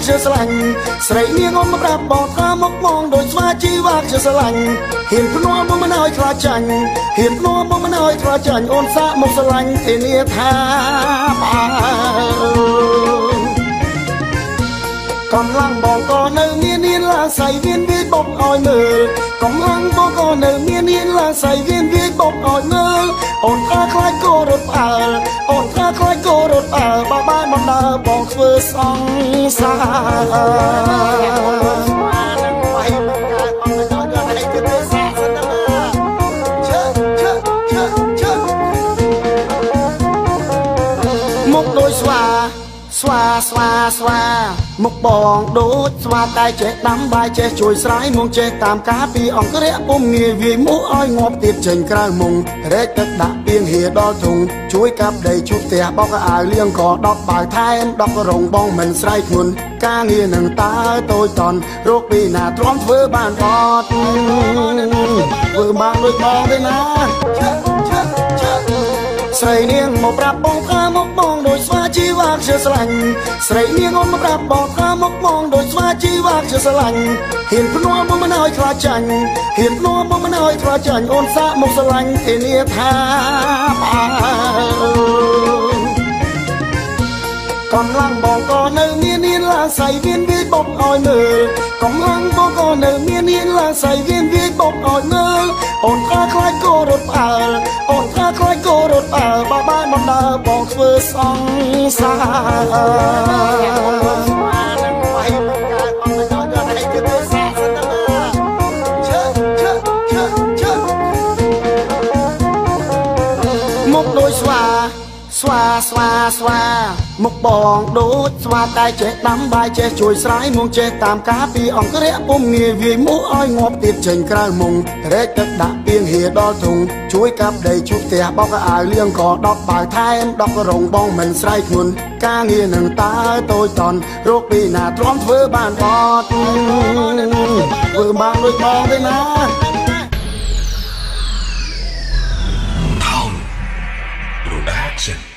ជាស្រឡាញ់ស្រីនាងអូនមកប្រាប់បងថាមកមងដូចស្វាជីវ៉ាជាស្រឡាញ់ហ៊ានភ្នាល់មកមិនឲ្យខ្លាចចាញ់ហ៊ានភ្នាល់មកមិនឲ្យខ្លាចចាញ់អូនសាកមកស្រឡាញ់ធានាថាកំឡុងបងក៏នៅមាននាងឡើងសៃវៀនវាយបបឲ្យមើលកំឡុងបងក៏នៅមាននាងឡើងសៃវៀនវាយបបឲ្យមើលអូនថាខ្លាចគោរត់ផ្អើលអូនថាខ្លាចគោរត់ផ្អើលបើបានមកដើរបងធ្វើសង្សារមុខដូចស្វាមុខបងដូចស្វាតែចេះដាំបាយចេះជួយស្រ័យមុងចេះតាមការពីអង្គរៈពុំងាយវាយមុខឲ្យងាប់ទៀតចេញក្រៅមុងរែកទឹកដាក់ពីងហៀដល់ធុងជួយកាប់ដីជូតផ្ទះបោកអាវលៀងក៏ដកបាវថែមដករងបងមិនស្រ័យធ្ងន់ការងារនឹងតើតូចតន់រកពីណាទ្រាំធ្វើបានអត់ធ្វើបានដូចបងទេណាស្រីនាងមកប្រាប់បងថាមកបងដូចស្វាជីវ៉ាជាស្រឡាញ់ស្រីនាងអូនមកប្រាប់បងថាមកបងដូចស្វាជីវ៉ាជាស្រឡាញ់ហ៊ានភ្នាល់មកមិនឲ្យខ្លាចចាញ់ហ៊ានភ្នាល់មកមិនឲ្យខ្លាចចាញ់អូនសាកមកស្រឡាញ់ធានាថាកំឡុងបងក៏នៅមាននាងឡើងសៃវៀនវាយបបឲ្យមើលកំឡុងបងក៏នៅមាននាងឡើងសៃវៀនវាយបបឲ្យមើលអូនថាខ្លាចគោរត់ផ្អើលអូនថាខ្លាចគោរត់ផ្អើលបើបានមកដើរបងធ្វើសង្សារមុខដូចស្វាមុខបងដូចស្វាតែចេះដាំបាយចេះជួយស្រ័យមុងចេះតាមការពីអង្គរៈពុំងាយវាយមុខឲ្យងាប់ទៀតចេញក្រៅមុងរែកទឹកដាក់ពីងហៀដល់ធុងជួយកាប់ដីជូតផ្ទះបោកអាវលៀងក៏ដកបាវថែមដករងបងមិនស្រ័យធ្ងន់ការងារនឹងតើតូចតន់រកពីណាទ្រាំធ្វើបានអត់ធ្វើបានដូចបងទេណាTown Production